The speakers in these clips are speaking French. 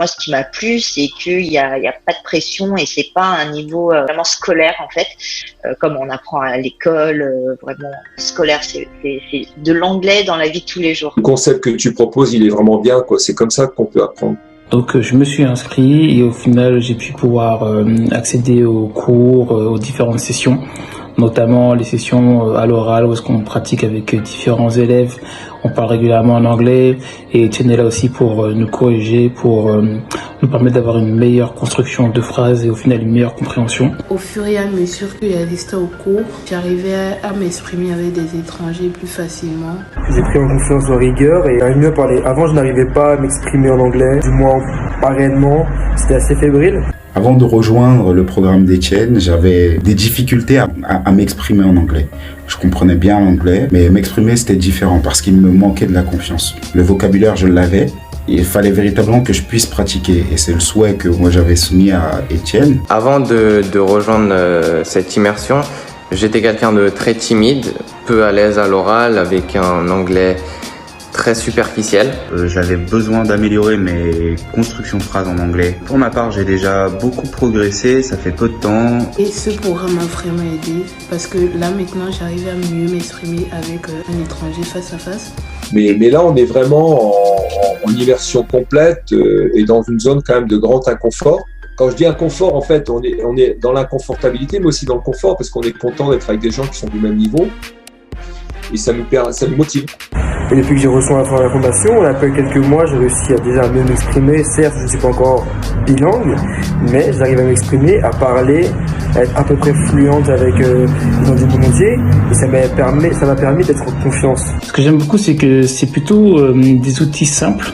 Moi, ce qui m'a plu, c'est qu'il y a pas de pression et c'est pas un niveau vraiment scolaire en fait, comme on apprend à l'école, vraiment scolaire. C'est de l'anglais dans la vie de tous les jours. Le concept que tu proposes, il est vraiment bien, quoi. C'est comme ça qu'on peut apprendre. Donc je me suis inscrit et au final j'ai pu pouvoir accéder aux cours, aux différentes sessions, notamment les sessions à l'oral où est-ce qu'on pratique avec différents élèves. On parle régulièrement en anglais et Etienne est là aussi pour nous corriger, pour nous permettre d'avoir une meilleure construction de phrases et au final une meilleure compréhension. Au fur et à mesure que j'assistais au cours, j'arrivais à m'exprimer avec des étrangers plus facilement. J'ai pris en confiance en rigueur et j'arrive mieux à parler. Avant, je n'arrivais pas à m'exprimer en anglais, du moins pas réellement, c'était assez fébrile. Avant de rejoindre le programme d'Etienne, j'avais des difficultés à m'exprimer en anglais. Je comprenais bien l'anglais, mais m'exprimer c'était différent parce qu'il me manquait de la confiance. Le vocabulaire, je l'avais. Il fallait véritablement que je puisse pratiquer et c'est le souhait que moi j'avais soumis à Etienne. Avant de rejoindre cette immersion, j'étais quelqu'un de très timide, peu à l'aise à l'oral, avec un anglais très superficiel. J'avais besoin d'améliorer mes constructions de phrases en anglais. Pour ma part, j'ai déjà beaucoup progressé, ça fait peu de temps. Et ce programme m'a vraiment aidé parce que là maintenant j'arrive à mieux m'exprimer avec un étranger face à face. Mais là, on est vraiment en immersion complète et dans une zone quand même de grand inconfort. Quand je dis inconfort, en fait, on est dans l'inconfortabilité, mais aussi dans le confort parce qu'on est content d'être avec des gens qui sont du même niveau et ça nous motive. Et depuis que j'ai reçu la formation, après quelques mois, j'ai réussi à déjà mieux m'exprimer. Certes, je ne suis pas encore bilingue, mais j'arrive à m'exprimer, à parler, à être à peu près fluente avec les gens du monde entier. Et ça m'a permis d'être en confiance. Ce que j'aime beaucoup, c'est que c'est plutôt des outils simples,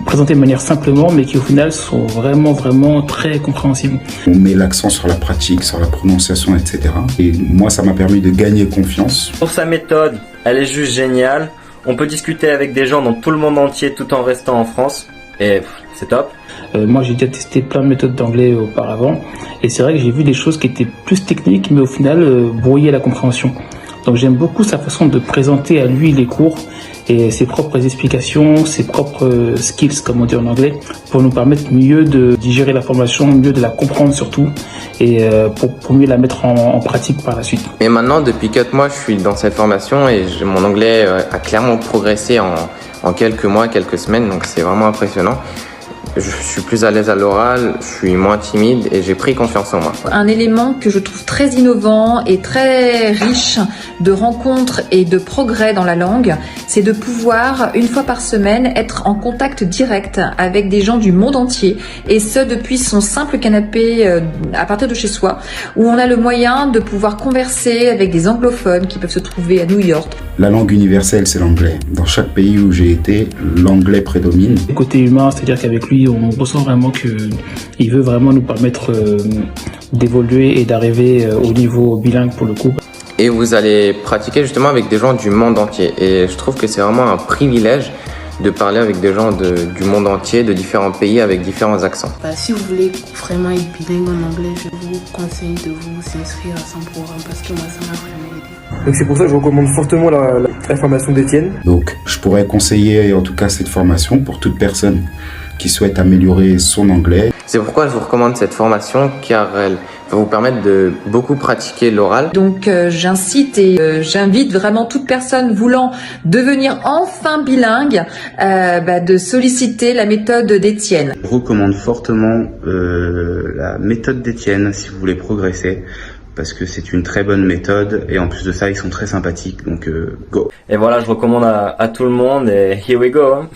présentés de manière simplement, mais qui au final sont vraiment très compréhensibles. On met l'accent sur la pratique, sur la prononciation, etc. Et moi, ça m'a permis de gagner confiance. Pour sa méthode, elle est juste géniale. On peut discuter avec des gens dans tout le monde entier tout en restant en France. Et c'est top. Moi, j'ai déjà testé plein de méthodes d'anglais auparavant. Et c'est vrai que j'ai vu des choses qui étaient plus techniques, mais au final, brouillaient la compréhension. Donc j'aime beaucoup sa façon de présenter à lui les cours et ses propres explications, ses propres skills, comme on dit en anglais, pour nous permettre mieux de digérer la formation, mieux de la comprendre surtout, et pour mieux la mettre en pratique par la suite. Et maintenant, depuis 4 mois, je suis dans cette formation et mon anglais a clairement progressé en quelques mois, quelques semaines, donc c'est vraiment impressionnant. Je suis plus à l'aise à l'oral, je suis moins timide et j'ai pris confiance en moi. Un élément que je trouve très innovant et très riche de rencontres et de progrès dans la langue, c'est de pouvoir, une fois par semaine, être en contact direct avec des gens du monde entier, et ce depuis son simple canapé à partir de chez soi, où on a le moyen de pouvoir converser avec des anglophones qui peuvent se trouver à New York. La langue universelle, c'est l'anglais. Dans chaque pays où j'ai été, l'anglais prédomine. Côté humain, c'est-à-dire qu'avec lui, on ressent vraiment qu'il veut vraiment nous permettre d'évoluer et d'arriver au niveau bilingue pour le coup. Et vous allez pratiquer justement avec des gens du monde entier. Et je trouve que c'est vraiment un privilège de parler avec des gens du monde entier, de différents pays, avec différents accents. Si vous voulez vraiment être bilingue en anglais, je vous conseille de vous inscrire à son programme parce que moi, ça m'a vraiment aidé. Donc c'est pour ça que je recommande fortement la formation d'Etienne. Donc je pourrais conseiller en tout cas cette formation pour toute personne qui souhaite améliorer son anglais. C'est pourquoi je vous recommande cette formation car elle va vous permettre de beaucoup pratiquer l'oral. Donc j'incite et j'invite vraiment toute personne voulant devenir enfin bilingue de solliciter la méthode d'Etienne. Je recommande fortement la méthode d'Etienne si vous voulez progresser, parce que c'est une très bonne méthode et en plus de ça ils sont très sympathiques, donc go. Et voilà, je recommande à tout le monde et here we go.